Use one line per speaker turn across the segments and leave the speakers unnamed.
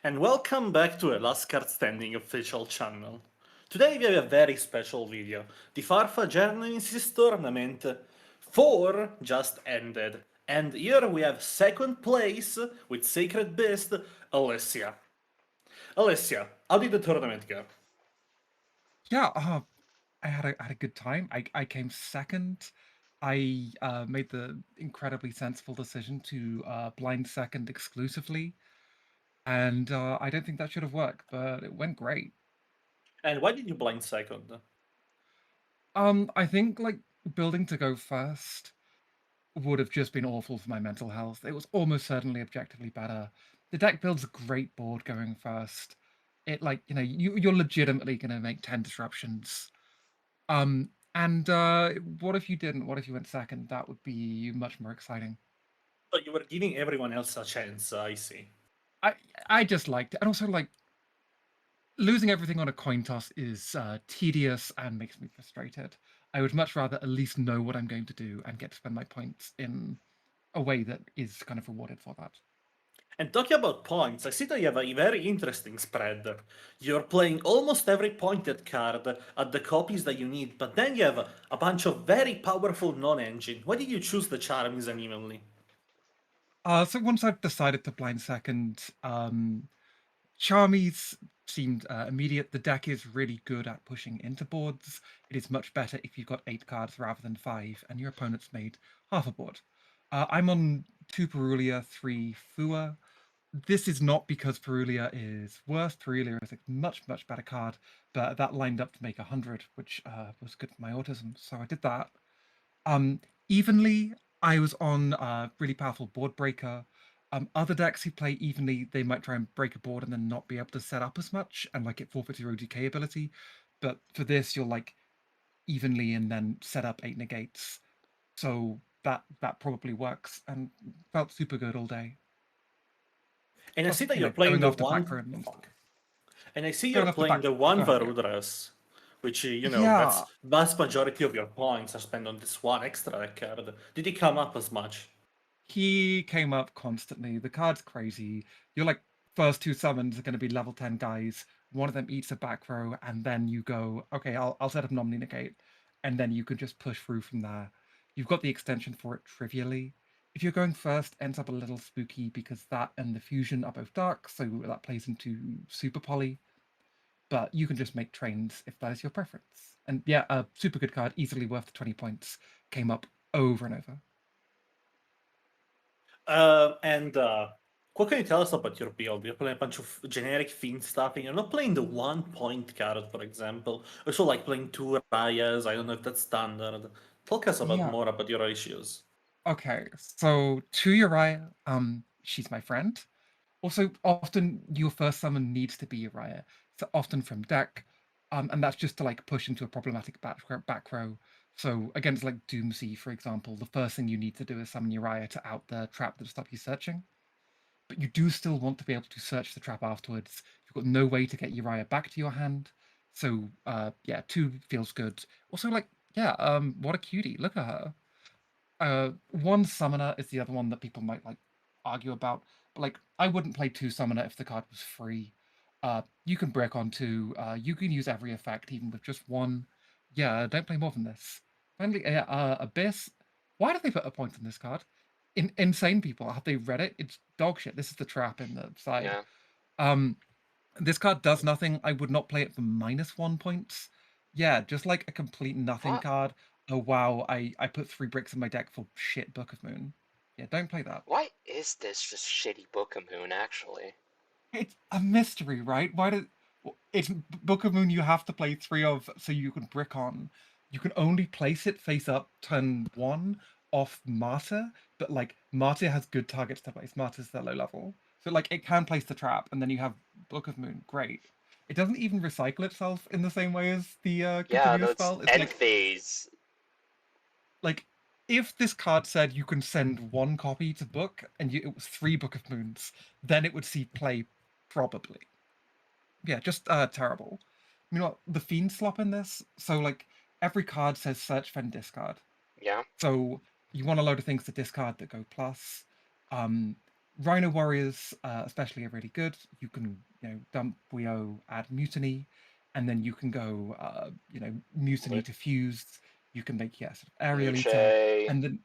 and welcome back to a Last Card Standing official channel. Today we have a very special video. The Farfa Genesys tournament 4 just ended, and here we have second place with Sacred Beast, Alessia. Alessia, how did the tournament go?
Yeah, I had a good time. I came second. I made the incredibly sensible decision to blind second exclusively, and I don't think that should have worked, but it went great.
And why did you blind second?
I think like building to go first would have just been awful for my mental health. It was almost certainly objectively better. The deck builds a great board going first. It you're legitimately going to make 10 disruptions. And what if you didn't? What if you went second? That would be much more exciting.
So you were giving everyone else a chance, I see.
I I just liked it, and also like losing everything on a coin toss is tedious and makes me frustrated. I would much rather at least know what I'm going to do and get to spend my points in a way that is kind of rewarded for that.
And talking about points, I see that you have a very interesting spread. You're playing almost every pointed card at the copies that you need, but then you have a bunch of very powerful non-engine. Why did you choose the charms unevenly?
So once I've decided to blind second, Charmies seemed immediate. The deck is really good at pushing into boards. It is much better if you've got 8 cards rather than 5, and your opponent's made half a board. I'm on 2 Perulia, 3 Fua. This is not because Perulia is worse. Perulia is a much, much better card, but that lined up to make 100, which was good for my autism, so I did that. Um, Evenly, I was on a really powerful board breaker. Other decks who play evenly, they might try and break a board and then not be able to set up as much, and like it forfeits your ODK ability. But for this, you'll like evenly and then set up 8 negates. So that probably works and felt super good all day.
And I see
Plus,
that you're playing
going
the
after
one.
backroom,
Fuck. And I see you're
going after
playing
back.
the
Go
one
ahead, yeah.
Varudras, which
Yeah,
that's vast majority of your points are spent on this one extra card. Did it come up as much?
he came up constantly. The card's crazy. Your like first 2 summons are going to be level 10 guys. One of them eats a back row, and then you go, okay, I'll set up Nominee Negate, and then you can just push through from there. You've got the extension for it trivially. If you're going first, ends up a little spooky because that and the fusion are both dark, so that plays into super poly. But you can just make trains if that is your preference. And yeah, a super good card, easily worth the 20 points, came up over and over.
And what can you tell us about your build? You're playing a bunch of generic fiend stuff, and you're not playing the 1 point card, for example. Also, like playing 2 Rayas. I don't know if that's standard. Talk us about
Yeah.
more about your issues.
Okay, so to Uriah, she's my friend. Also, often your first summon needs to be Uriah, so often from deck, and that's just to like push into a problematic back row. So against like Doomsy, for example, the first thing you need to do is summon Uriah to out the trap that stop you searching. But you do still want to be able to search the trap afterwards. You've got no way to get Uriah back to your hand, so yeah, 2 feels good. Also, like yeah, what a cutie! Look at her. One summoner is the other one that people might like argue about. But like, I wouldn't play 2 summoner if the card was free. You can break on 2. You can use every effect even with just 1. Yeah, don't play more than this. Finally, Abyss. Why did they put a point on this card? Insane people. Have they read it? It's dog shit. This is the trap in the side.
Yeah.
Um, this card does nothing. I would not play it for -1 points. Yeah, just like a complete nothing
What?
card. Oh wow, I put 3 bricks in my deck for shit Book of Moon. Yeah, don't play that.
Why is this just shitty Book of Moon, actually?
It's a mystery, right? Why did it's Book of Moon you have to play 3 of so you can brick on. You can only place it face up turn 1 off Martyr, but like Martyr has good targets to place. Martyr's the low level. So like it can place the trap, and then you have Book of Moon. Great. It doesn't even recycle itself in the same way as the
Yeah,
continuous
that's
spell. It's
end phase.
like if this card said you can send 1 copy to book and it was 3 Book of Moons, then it would see play probably. Yeah, just terrible. Meanwhile, the fiend slop in this, so like every card says search then discard.
Yeah.
So you want a load of things to discard that go plus. Um, Rhino warriors, especially, are really good. You can, dump Buio, add mutiny, and then you can go, mutiny
Lit-
to fuse. You can make sort of aerial
Luce.
eater, and then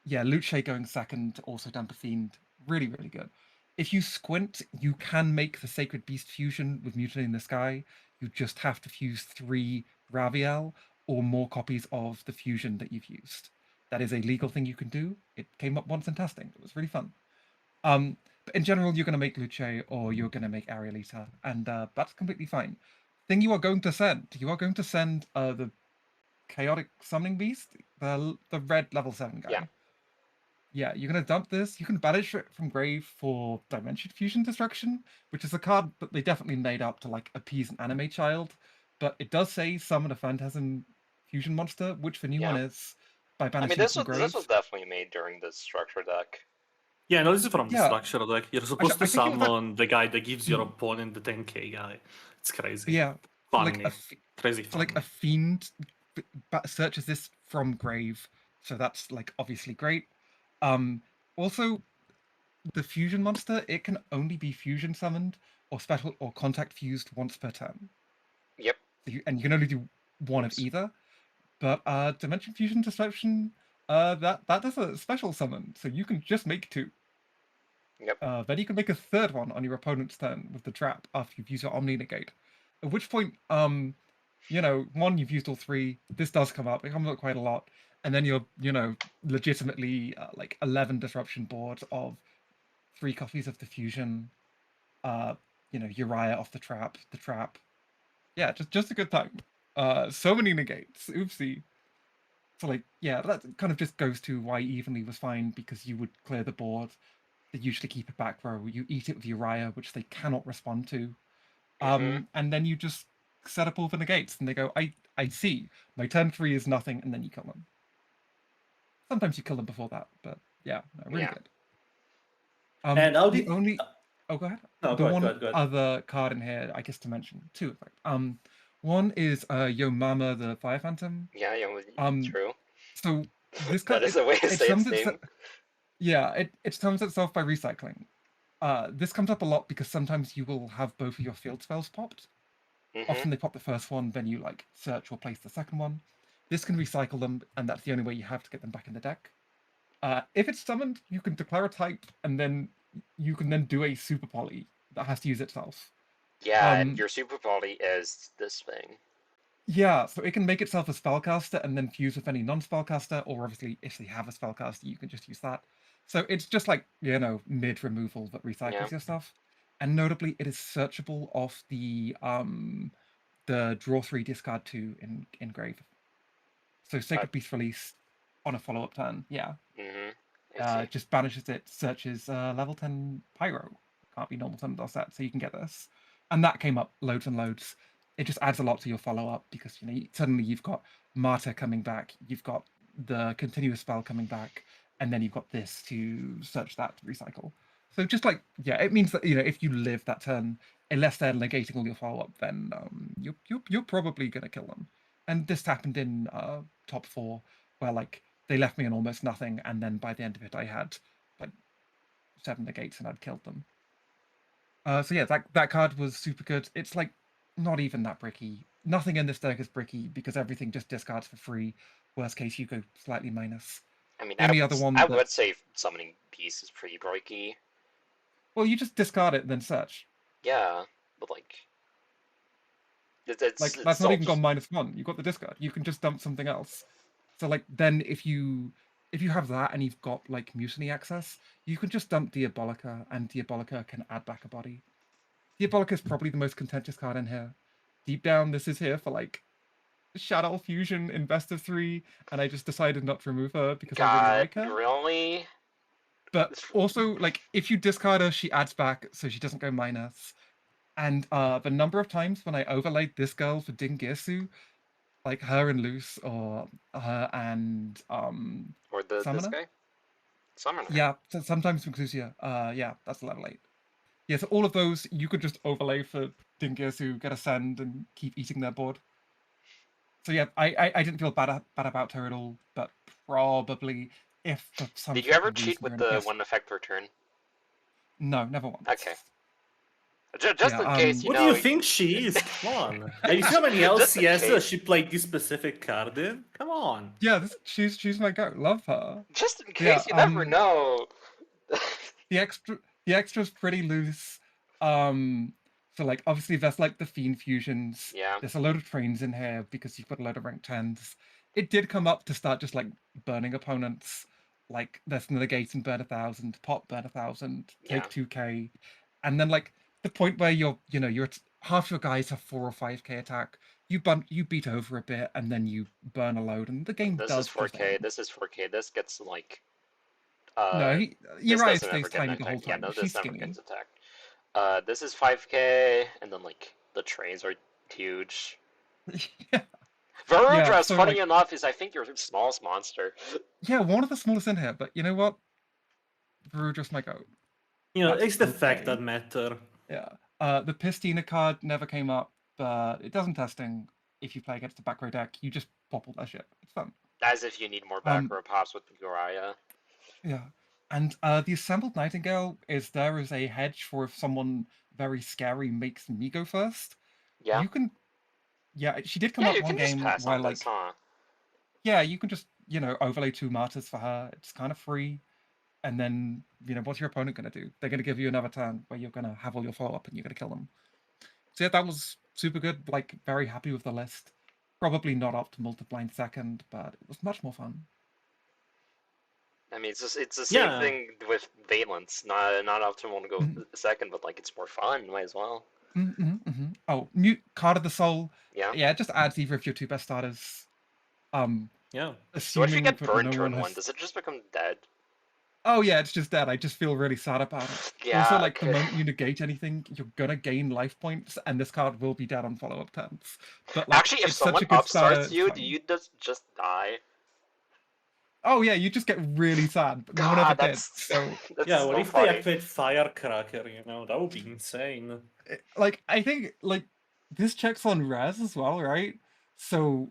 Luce going second, also dump a fiend. Really, really good. If you squint, you can make the Sacred Beast fusion with Mutiny in the Sky. You just have to fuse 3 Raviel or more copies of the fusion that you've used. That is a legal thing you can do. It came up once in testing. It was really fun. But in general, you're going to make Luce or you're going to make Aerialita, and that's completely fine. Thing you are going to send the Chaotic Summoning Beast, the red level 7 guy.
Yeah.
Yeah, you're going to dump this. You can banish it from grave for Dimension Fusion Destruction, which is a card that they definitely made up to like appease an anime child. But it does say summon a Phantasm Fusion monster, which the new one is, by
I
banishing
mean,
it from grave.
this was definitely made during the structure deck.
Yeah, no, this is from the
Yeah.
structure deck. You're supposed to
I think it was
summon the guy that gives your opponent the 10k guy. It's crazy.
Yeah,
Funny. Crazy
so
funny.
like a fiend searches this from grave, so that's like obviously great. Also, the fusion monster, it can only be fusion summoned or special or contact fused once per turn.
Yep.
And you can only do one of either. But Dimension Fusion Disruption, that does a special summon, so you can just make 2.
Yep.
Then you can make a third one on your opponent's turn with the trap after you've used your Omni Negate. At which point, one, you've used all 3. This does come up. It comes up quite a lot. And then you're, legitimately like 11 disruption boards of 3 copies of the fusion. Uriah off the trap. Yeah, just a good time. So many negates. Oopsie. So like, yeah, that kind of just goes to why Evenly was fine, because you would clear the board. They usually keep it back row. You eat it with Uriah, which they cannot respond to. And then you just set up all the negates, and they go, I see. My turn 3 is nothing, and then you kill them. Sometimes you kill them before that, but yeah, no, really good.
And how
the
did...
only... Oh, go ahead.
No,
the
go
one
ahead.
other card in here, I guess, to mention, 2 in fact. One is Yo Mama the Fire Phantom.
Yeah, true.
So this card,
that is a way to say its name.
Yeah, it summons itself by recycling. This comes up a lot because sometimes you will have both of your field spells popped. Often they pop the first one, then you like search or place the second one. This can recycle them, and that's the only way you have to get them back in the deck. If it's summoned, you can declare a type, and then you can then do a super poly that has to use itself.
Yeah, and your super poly is this thing.
Yeah, so it can make itself a spellcaster and then fuse with any non-spellcaster, or obviously if they have a spellcaster, you can just use that. So it's just like, mid removal that recycles your stuff. And notably, it is searchable off the draw 3, discard 2 in grave. So Sacred Beast release on a follow-up turn, yeah. Just banishes it, searches level 10 Pyro. Can't be normal summons or set, so you can get this. And that came up loads and loads. It just adds a lot to your follow-up because, suddenly you've got Martyr coming back, you've got the continuous spell coming back, and then you've got this to search that to recycle. So just like, yeah, it means that, if you live that turn, unless they're negating all your follow-up, then you're probably going to kill them. And this happened in top 4, where like they left me on almost nothing, and then by the end of it, I had like 7 negates and I'd killed them. So yeah, that card was super good. It's like not even that bricky. Nothing in this deck is bricky because everything just discards for free. Worst case, you go slightly minus.
I mean,
I
would say Summoning Beast is pretty bricky.
Well, you just discard it and then search.
Yeah, but like...
That's not even gone -1. You've got the discard. You can just dump something else. So like then if you have that and you've got like Mutiny access, you can just dump Diabolica, and Diabolica can add back a body. Diabolica is probably the most contentious card in here. Deep down, this is here for like Shadow Fusion in best of 3, and I just decided not to remove her because I really like her.
Really?
But also, like, if you discard her, she adds back, so she doesn't go minus. And the number of times when I overlaid this girl for Dingirsu, like her and Luce, or her and
or this guy? Summoner.
Yeah, so sometimes Inclusia. Yeah, that's level 8. Yeah, so all of those you could just overlay for Dingirsu, get a send, and keep eating their board. So yeah, I didn't feel bad about her at all, but probably if for some...
Did you ever cheat with the one effect per turn?
No, never once.
Okay. Just
Yeah,
in case, you
What
know.
do you think she is? Come on. Have you seen how many
Just in
LCS
case.
she played this specific card in? Come on.
Yeah, she's my goat. Love her.
Just in
Yeah,
case, you never know.
the extra's pretty loose. So like obviously there's like the fiend fusions.
Yeah.
There's a load of trains in here because you've got a load of rank 10s. It did come up to start just like burning opponents. Like there's negate and burn 1,000, pop burn 1,000, take
Yeah.
2k, and then like the point where you're half your guys have 4 or 5k attack. You beat over a bit and then you burn a load and the game
This
does
is
just
4K.
end.
This is 4K. This gets like.
No, you're
This
right.
doesn't ever
Stays
get an
tiny the whole
attack. Yeah,
time.
no,
She's
this never
skinny.
gets attacked. This is 5K, and then like the trains are huge.
Yeah.
Varudras,
so,
funny
like-
enough, is I think your smallest monster.
Yeah, one of the smallest in here, but you know what? Just my goat.
You know,
That's
it's the fact
okay.
that matter.
Yeah. The Pistina card never came up, but it does in testing. If you play against the back row deck, you just pop all that shit. It's fun.
As if you need more back row pops with Uriah.
Yeah. And the Assembled Nightingale is there as a hedge for if someone very scary makes me go first.
Yeah.
You can. Yeah, she did come
Yeah,
up
you
one
can just
game
pass
where
on
like.
this, huh?
Yeah, you can just overlay 2 martyrs for her. It's kind of free. And then, what's your opponent going to do? They're going to give you another turn where you're going to have all your follow-up and you're going to kill them. So yeah, that was super good. Like, very happy with the list. Probably not optimal to blind second, but it was much more fun.
I mean, it's the same
Yeah.
thing with Valence. Not optimal to go second, but like it's more fun. Might as well.
Oh, mute Card of the Soul.
Yeah.
Yeah, it just adds either of your 2 best starters.
Yeah.
So if you
Assuming
get
that
burned
no
turn
one
one,
has...
does it just become dead?
Oh yeah, it's just dead. I just feel really sad about it.
Yeah.
Also, like,
okay.
the moment you negate anything, you're gonna gain life points, and this card will be dead on follow-up turns. But like,
Actually, if
it's such
someone
a good starter,
upstarts you,
it's
do
fine.
you just die?
Oh yeah, you just get really sad, but no one
God,
ever did.
that's
So
that's
Yeah,
so
what if
funny.
they activate Firecracker, that would be insane.
like, I think like this checks on res as well, right? So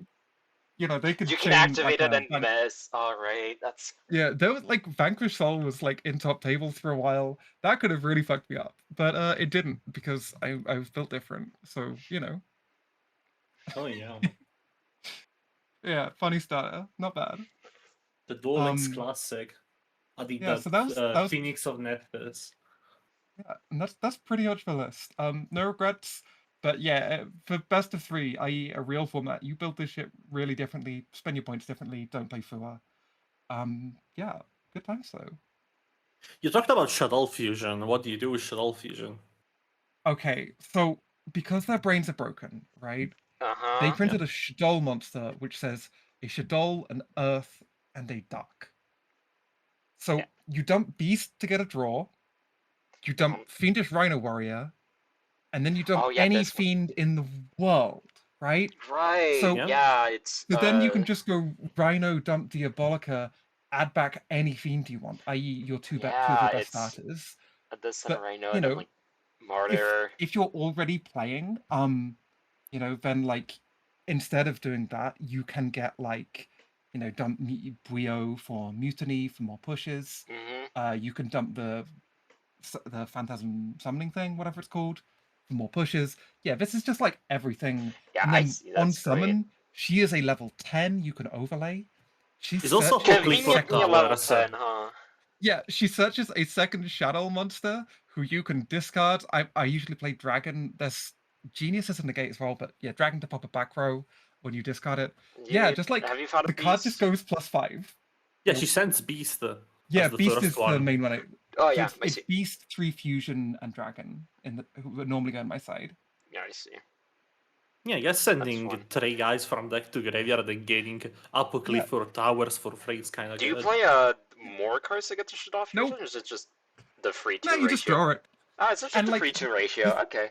they could
You can
chain
activate
like
it and miss. All right, that's
yeah, there was like Vanquish Soul was like in top tables for a while. That could have really fucked me up, but it didn't because I was built different. So
Oh yeah.
yeah, funny starter, not bad.
The Duel Links Classic.
Yeah, so that was
Phoenix of Nephis.
yeah, and that's pretty much the list. No regrets, but yeah, for best of 3, i.e. a real format, you build this shit really differently, spend your points differently, don't play Fua. Yeah, good times though.
You talked about Shuttle Fusion. What do you do with Shuttle Fusion?
Okay, so because their brains are broken, right? They printed a Shadol monster which says a Shadol, an Earth, and a Duck. So you dump Beast to get a draw, you dump Fiendish Rhino Warrior, and then you dump any fiend in the world, right?
right.
So
yeah, it's.
So then you can just go Rhino, dump Diabolica, add back any fiend you want, i.e. your 2 of your best starters.
This
But,
Rhino and then like Martyr.
If you're already playing, then like instead of doing that, you can get like, dump Buio for Mutiny for more pushes. You can dump the Phantasm summoning thing, whatever it's called, for more pushes. Yeah, this is just like everything.
Yeah,
and then
I see.
on summon, she is a level 10. You can overlay.
She's also
conveniently
for
a level
color,
10, huh?
Yeah, she searches a second Shadow monster who you can discard. I usually play Dragon. There's Geniuses in the gate as well, but yeah, Dragon to pop a back row when you discard it. Just like
have you found a
the card
Beast?
just goes +5.
Yeah, she sends Beast.
Yeah,
the
Beast
first
is
one.
the main one.
Oh
So
yeah, I
it's
see.
Beast, 3 Fusion, and Dragon who would normally go on my side.
Yeah, I see.
Yeah, I guess sending
fun.
3 guys from deck to graveyard and gaining Apocryph for towers for free is kind of
Do
good.
you play more cards to get to Shadol Fusion, or is it just the free 2
No,
ratio?
you just draw it.
Ah, it's just
And,
the
like,
free 2 ratio. Okay.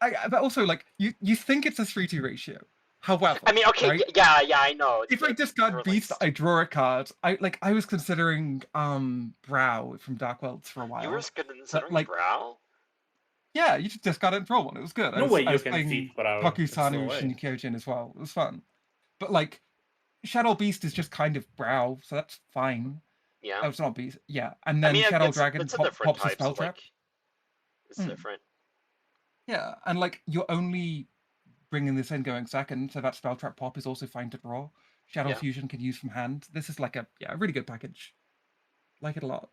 But also, like, you think it's a 3-2 ratio. However,
I mean, okay,
right?
yeah, I know.
If I discard Beast, I draw a card. I was considering Brow from Dark Worlds for a while.
You were considering
like,
Brow?
Yeah, you just discard it and draw one. It was good.
No way
I
you
was
can
playing
feed Brow.
Pakusanu
There's no way.
Shinkyojin as well. It was fun. But like, Shadow Beast is just kind of Brow, so that's fine.
Yeah.
Oh, it's not Beast. Yeah, and then Shadow Dragon
it's a different
pops a
type,
spell
so,
trap.
like, It's
Hmm.
different.
Yeah, and like you're only bringing this in going second, so that spell trap pop is also fine to draw. Shadow
Yeah.
Fusion can use from hand. This is like a really good package. Like it a lot.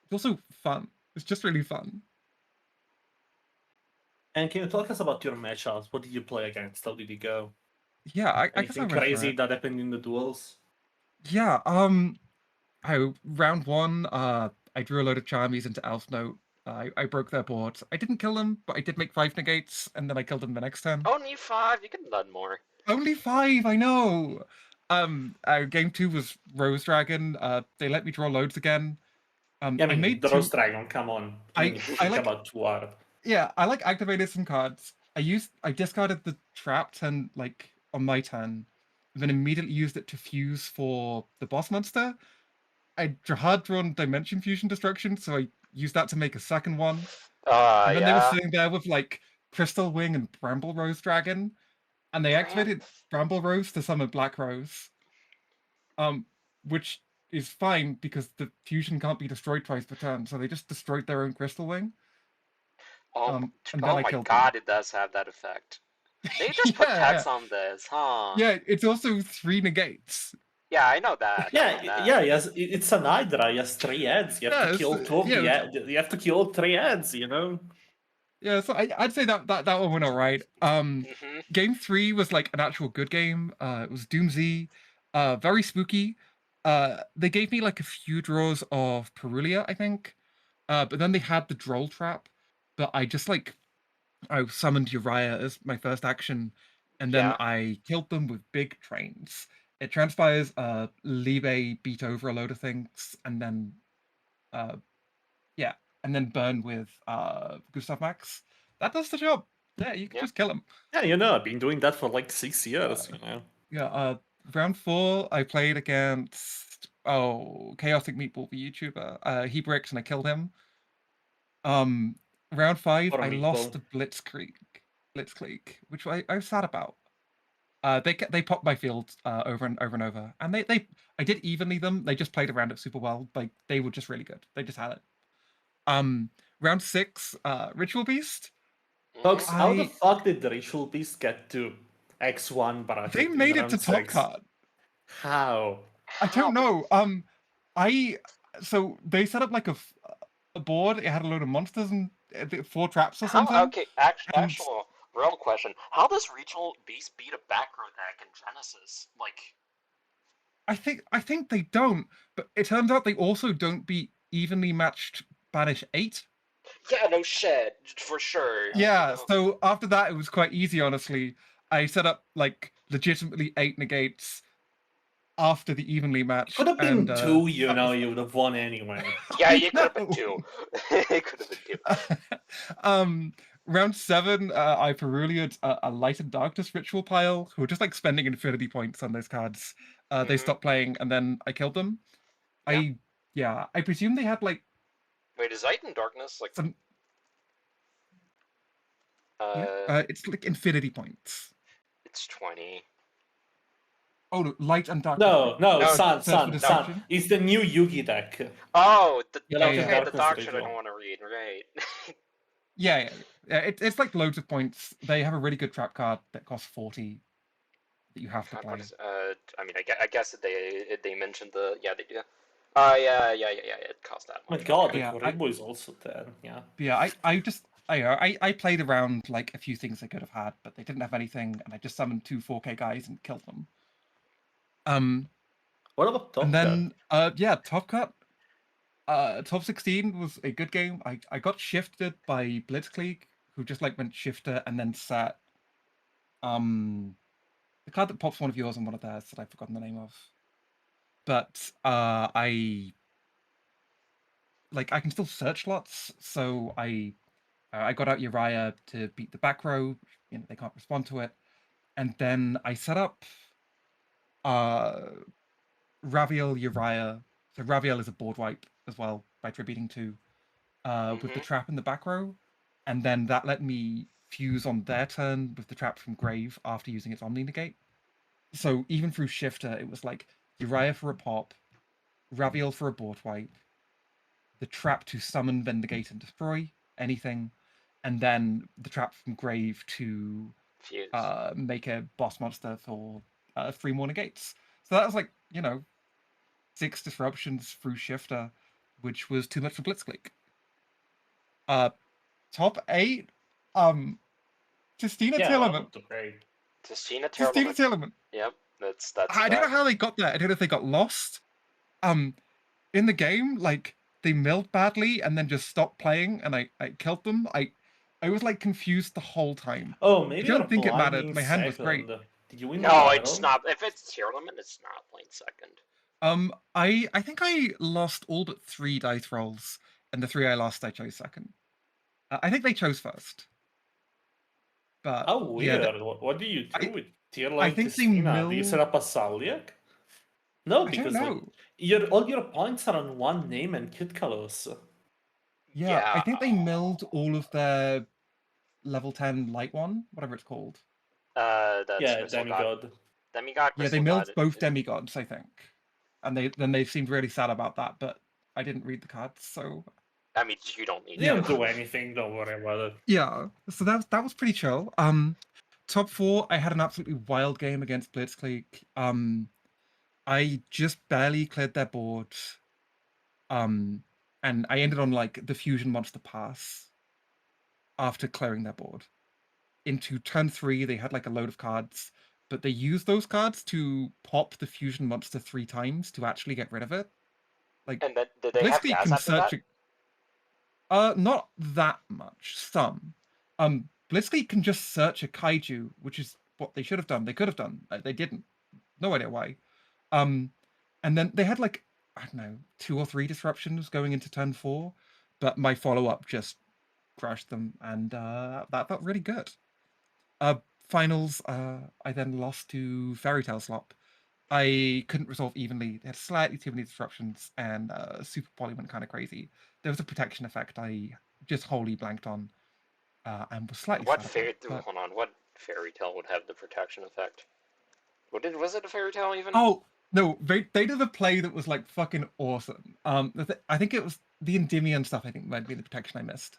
It's also fun. It's just really fun.
And can you talk us about your matchups? What did you play against? How did it go?
Yeah, I guess I'll
Anything
run through
crazy
it.
that happened in the duels?
Yeah, round one, I drew a load of Charmies into Elf Note. I broke their board. I didn't kill them, but I did make 5 negates, and then I killed them the next turn.
Only 5. You could have done more.
Only 5, I know. Game 2 was Rose Dragon. They let me draw loads again.
Yeah, I
I
mean,
made
the
2.
Rose Dragon, come on. You need to
I
think
like
about 2 art.
Yeah, I like activated some cards. I discarded the trap turn like on my turn, and then immediately used it to fuse for the boss monster. I had drawn Dimension Fusion Destruction, so I used that to make a second one. And then they were
Yeah.
sitting there with like Crystal Wing and Bramble Rose Dragon, and they activated Bramble Rose to summon Black Rose. Which is fine because the fusion can't be destroyed twice per turn, so they just destroyed their own Crystal Wing.
Oh,
And then
oh
I
my
killed
god,
them.
it does have that effect. They just put
Yeah,
text
yeah.
on this, huh?
Yeah, it's also 3 negates.
Yeah, I know that. I
Yeah,
know that.
yeah, yes, it's an Hydra. He has 3 heads. You have
Yeah,
to
it's,
kill 2 of the
yeah,
heads. You have to kill all 3 heads, you know?
yeah. So I'd say that one went alright.
Mm-hmm.
Game 3 was like an actual good game. It was Doomsy, very spooky. They gave me like a few draws of Perulia, I think. But then they had the Droll Trap. But I just like I summoned Uriah as my first action, and then
Yeah.
I killed them with big trains. It transpires Libe beat over a load of things, and then uh yeah, and then burn with Gustav Max. That does the job. Yeah, you can
Yeah.
just kill him.
Yeah, you know, I've been doing that for like 6 years, you know?
Yeah, round 4, I played against Chaotic Meatball, the YouTuber. He bricks and I killed him. Round 5,
Or a
I lost
meatball.
to Blitzkrieg, which I was sad about. They popped my field over and over and over, and I did evenly them. They just played around it super well. Like they were just really good. They just had it. Round 6, Ritual Beast.
Folks,
Mm-hmm.
how the fuck did the Ritual Beast get to X1
They
bracket in
made it
round
to top
6?
card.
How?
I don't know. So they set up like a board. It had a load of monsters and 4 traps or
How?
something.
Okay,
And
actual real question. How does Ritual Beast beat a back row deck in Genesis? Like,
I think they don't. But it turns out they also don't beat evenly matched Banish 8.
yeah, no shit, for sure.
Yeah.
No.
So after that, it was quite easy. Honestly, I set up like legitimately 8 negates after the evenly matched.
Could have been
and
2, you
that
know,
was-
you would have won anyway.
Yeah,
I
it could have been
know.
2. It could have been 2.
Round 7, I Perulia'd a Light and Darkness ritual pile who were just like spending infinity points on those cards. They
Mhm.
stopped playing, and then I killed them.
Yeah.
I presume they had like
Wait, is Light and Darkness like?
some.
Uh,
It's like infinity points.
it's 20.
Oh no, Light and Darkness.
No, no,
No,
Sun,
Search for
Sun, Sun.
Destruction.
It's the new Yugi deck.
Oh,
You know,
Yeah,
okay, the
Darkness
dark shit I
Ritual.
don't want to read. Right.
Yeah. It's like loads of points. They have a really good trap card that costs 40 that you have to
God,
play.
what is? I mean, I guess that they mentioned the. Yeah, they do. Yeah. It cost that
My
much.
god,
Okay.
the
Yeah,
Kuribo is also there, yeah.
Yeah, I played around like a few things they could have had, but they didn't have anything, and I just summoned 2 4K guys and killed them.
What about Top
And
Gun?
then Top Cut. Top 16 was a good game. I got shifted by Blitzkrieg, who just like went shifter and then sat the card that pops one of yours and one of theirs that I've forgotten the name of. But I can still search lots, so I got out Uriah to beat the back row. You know, they can't respond to it. And then I set up Raviel Uriah. So Raviel is a board wipe as well by tributing 2 with the
Mhm.
trap in the back row. And then that let me fuse on their turn with the trap from Grave after using its Omni Negate. So even through Shifter, it was like Uriah for a pop, Raviel for a board wipe, the trap to summon, then negate and destroy, anything, and then the trap from grave to
Fuse.
make a boss monster for 3 more negates. So that was like 6 disruptions through shifter, which was too much for Blitzkrieg. Top 8, Justina
Yeah,
Tillerman.
Justina
Justina
Tillerman.
Tillerman.
Yep, that's.
I don't know how they got there. I don't know if they got lost. In the game, like they milled badly and then just stopped playing, and I killed them. I was like confused the whole time.
Oh,
I
maybe
don't
they're
think it mattered.
playing
My hand was great.
second. Did you win the
No,
battle?
it's not. If it's tier limit, it's not playing second.
I think I lost all but 3 dice rolls, and the 3 I lost I chose second. I think they chose first. But
How
yeah,
weird. What do you do with tier
I
line
think they
Christina? Do you set
milled.
up a Saliak? No,
I don't
because like
know.
all your points are on one name and Kid Kalos.
Yeah, I think they milled all of their level 10 light one, whatever it's called.
That's
Yeah,
Crystal God.
Demigod.
Demigod,
Yeah, they
Crystal
milled
God.
both demigods, I think. And they seemed really sad about that, but I didn't read the cards, so
I mean, you don't need
They don't
to.
do anything, don't worry about it.
yeah. So that was pretty chill. Top 4, I had an absolutely wild game against Blitzkrieg. I just barely cleared their board. And I ended on like the Fusion Monster pass after clearing their board. Into turn 3, they had like a load of cards, but they used those cards to pop the Fusion Monster 3 times to actually get rid of it. Like,
And then, did they have
Blitzkrieg
gas
can
after that?
search not that much. Some. Blitzkrieg can just search a kaiju, which is what they should have done. They could have done. They didn't. No idea why. And then they had like, I don't know, 2 or 3 disruptions going into turn 4, but my follow-up just crushed them, and that felt really good. Finals, I then lost to Fairy Tale Slop. I couldn't resolve evenly. They had slightly too many disruptions, and Super Poly went kind of crazy. There was a protection effect I just wholly blanked on, and was slightly
What
sad about. But...
Hold on. What fairy tale would have the protection effect? Was it a fairy tale even?
Oh no, they did a play that was like fucking awesome. I think it was the Endymion stuff. I think might be the protection I missed,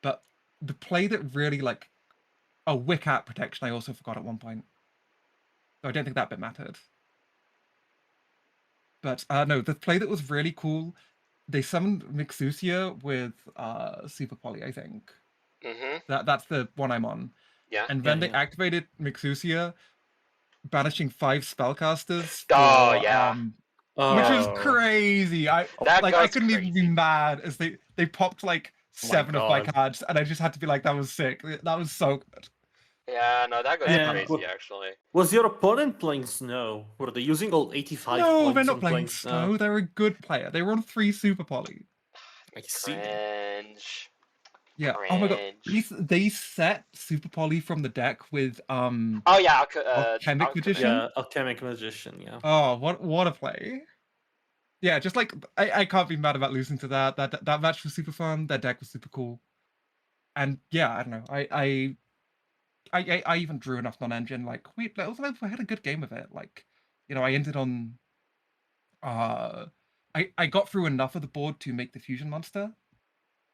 but the play that really like a Wiccat protection I also forgot at one point. So I don't think that bit mattered. But no, the play that was really cool, they summoned Mixusia with Super Poly, I think.
Mm-hmm.
That's the one I'm on.
Yeah.
And then they activated Mixusia, banishing 5 spellcasters for
Oh, yeah.
which is crazy. I couldn't even be
crazy.
mad as they popped like 7 of my cards, and I just had to be like, that was sick. That was so good.
Yeah, no, that goes
Yeah.
crazy, actually.
Was your opponent playing Snow? Were they using all 85
No,
points
they're not
on
playing
Snow?
Snow. They're a good player. They were on 3 Super Poly.
I see.
Cringe.
Yeah.
Cringe.
Oh my god. They set Super Poly from the deck with
Oh yeah,
Alchemic Magician.
Yeah, Alchemic Magician. Yeah.
Oh, what a play! Yeah, just like I can't be mad about losing to that. That match was super fun. That deck was super cool. And yeah, I don't know. I even drew enough non-engine. Like, wait, I had a good game of it. Like, I ended on. I got through enough of the board to make the fusion monster.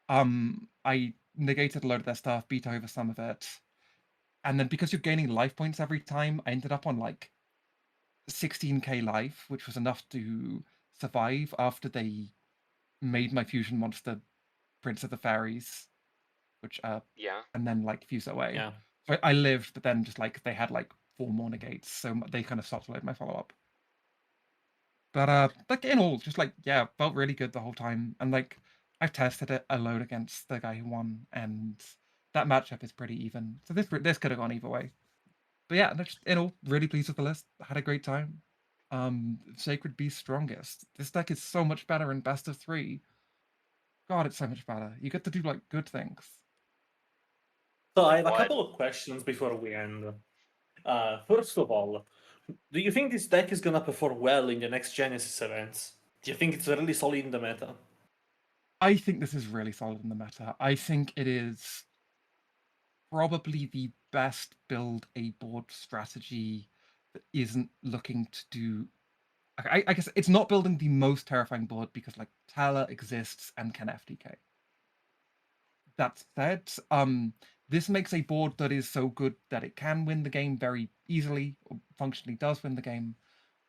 I negated a load of their stuff, beat over some of it, and then because you're gaining life points every time, I ended up on like 16k life, which was enough to survive after they made my fusion monster Prince of the Fairies, which
yeah,
and then like fused away.
Yeah.
So I lived, but then just like they had like 4 more negates, so they kind of stopped loading my follow-up. But like in all, just like yeah, felt really good the whole time, and like I've tested it a load against the guy who won, and that matchup is pretty even. So this could have gone either way. But yeah, just in all, really pleased with the list. Had a great time. Sacred Beast strongest. This deck is so much better in best of 3. God, it's so much better. You get to do like good things.
So I have a couple of questions before we end. First of all, do you think this deck is gonna perform well in the next Genesys events? Do you think it's really solid in the meta?
I think this is really solid in the meta. I think it is probably the best build a board strategy that isn't looking to do. I guess it's not building the most terrifying board because like Tala exists and can FTK. that said, this makes a board that is so good that it can win the game very easily, or functionally does win the game.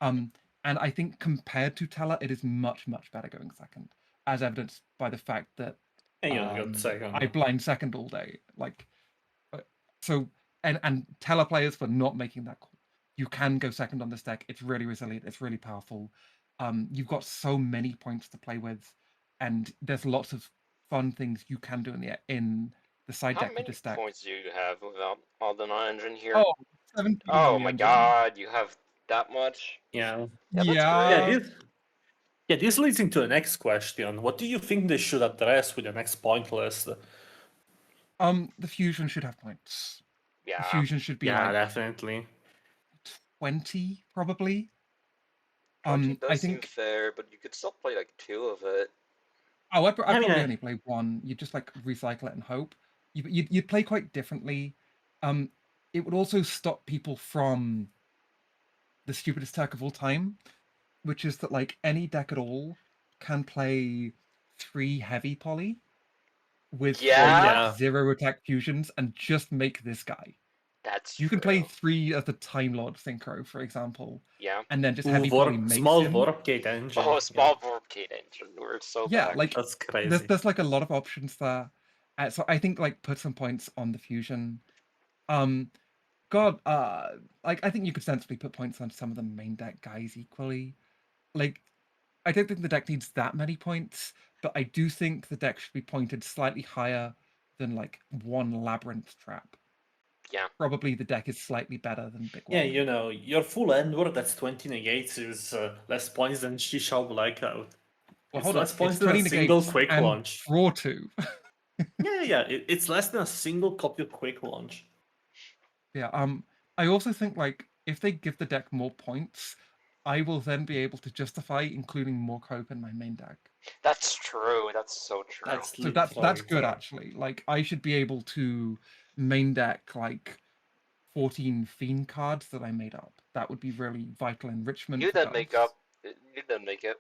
And I think compared to Teller, it is much, much better going second, as evidenced by the fact that
And you got second.
I blind second all day. Like, so, and Teller players for not making that call. You can go second on this deck. It's really resilient. It's really powerful. You've got so many points to play with, and there's lots of fun things you can do in the side
How
deck with
many
this deck.
points do you have without all the non-engine here?
Oh, 17
Oh
on the
my
engine.
god, you have that much?
Yeah.
Yeah, that's
Yeah.
great.
This leads into the next question. What do you think they should address with the next point list?
The fusion should have points. The
Yeah.
fusion should be
Yeah,
like
definitely.
20, probably.
20 does
I
seem
think.
fair, but you could still play like 2 of it.
Oh, I'd
I mean,
probably only play one. You just like recycle it and hope. You'd play quite differently. It would also stop people from the stupidest tech of all time, which is that like any deck at all can play 3 heavy poly with 3
Yeah.
0 attack fusions and just make this guy.
That's
You
true.
can play 3 of the Time Lord Synchro, for example,
Yeah.
and then just heavy poly makes
small
him.
warp gate engine.
Oh, small warp gate engine. We're so
Yeah,
back.
like
That's crazy.
there's like a lot of options there. So I think like put some points on the fusion. God, like I think you could sensibly put points on some of the main deck guys equally. Like, I don't think the deck needs that many points, but I do think the deck should be pointed slightly higher than like 1 labyrinth trap.
Yeah.
Probably the deck is slightly better than Big
Yeah,
One.
you know, your full endward that's 20 negates is less points than Shishao Blackout.
Well,
It's
hold on.
less points
It's
than
20
a single
negates
quick
and
launch.
draw 2.
It's less than a single copy of quick launch.
Yeah. I also think like if they give the deck more points, I will then be able to justify including more cope in my main deck.
That's true. That's so true.
So that's good actually. Like I should be able to main deck like 14 fiend cards that I made up. That would be really vital enrichment.
You
for
didn't make
both.
up. You didn't make it.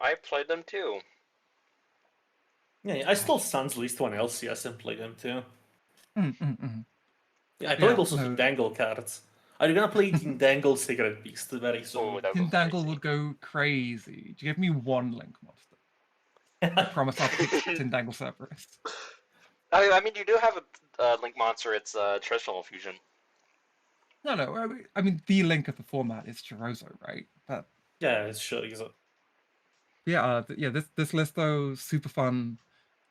I played them too.
Yeah, I stole Sun's list one LCS and played them too. Yeah, I played
Yeah,
also
no.
Dangle cards. Are you gonna play Dangle Sacred Beast very soon?
Oh, that
Tin
would
Dangle
crazy.
would go crazy. Do you give me 1 link monster? I promise I'll pick Tin Dangle Cerberus.
I mean, you do have a Link monster. It's traditional fusion.
No. I mean, the link of the format is Chorozo, right? But
Yeah, it's sure.
yeah, this list though super fun.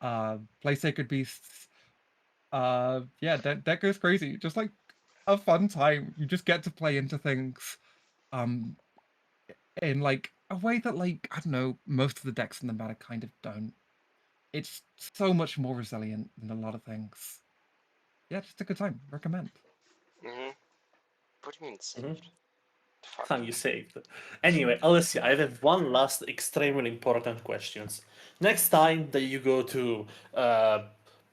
Play Sacred Beasts. Yeah, that goes crazy. Just like a fun time. You just get to play into things, in like a way that like I don't know most of the decks in the meta kind of don't. It's so much more resilient than a lot of things. Yeah, just a good time. Recommend.
Mm-hmm. What do you mean saved? Fuck.
Time you saved. Anyway, Alessia, I have one last extremely important questions. Next time that you go to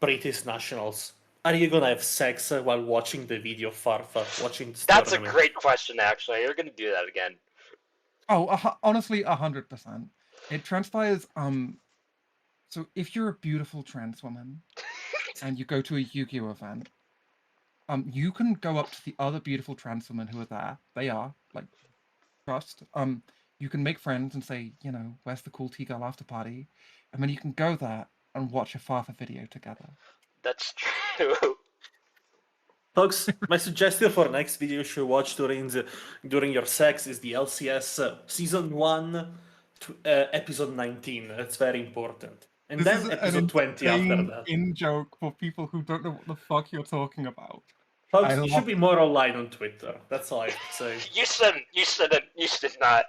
British Nationals, are you gonna have sex while watching the video of Farfa, watching this
That's a
tournament?
great question, actually. You're gonna do that again.
Oh, honestly, 100%. It transpires. So if you're a beautiful trans woman and you go to a Yu-Gi-Oh event, you can go up to the other beautiful trans women who are there. They are like trust. You can make friends and say, you know, where's the cool T-girl after party, and then you can go there and watch a Farfa video together.
That's true.
Folks, my suggestion for next video you should watch during your sex is the LCS Season 1, Episode 19. That's very important. And
This
then
is
Episode 20 after
insane
that.
in-joke for people who don't know what the fuck you're talking about.
Folks,
I
you
love
should be more online on Twitter. That's all I have to say.
You shouldn't. You should not.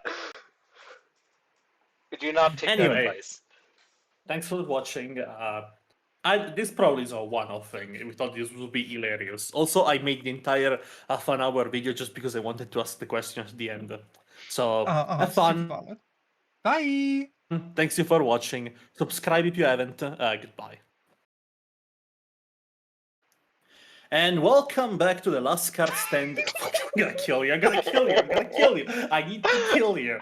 Do not take
Anyway.
that advice.
Thanks for watching. This probably is a one-off thing. We thought this would be hilarious. Also, I made the entire half-an-hour video just because I wanted to ask the question at the end. So, have
super
fun.
valid. Bye!
Thanks you for watching. Subscribe if you haven't. Goodbye. And welcome back to the last card stand. I'm gonna kill you. I need to kill you.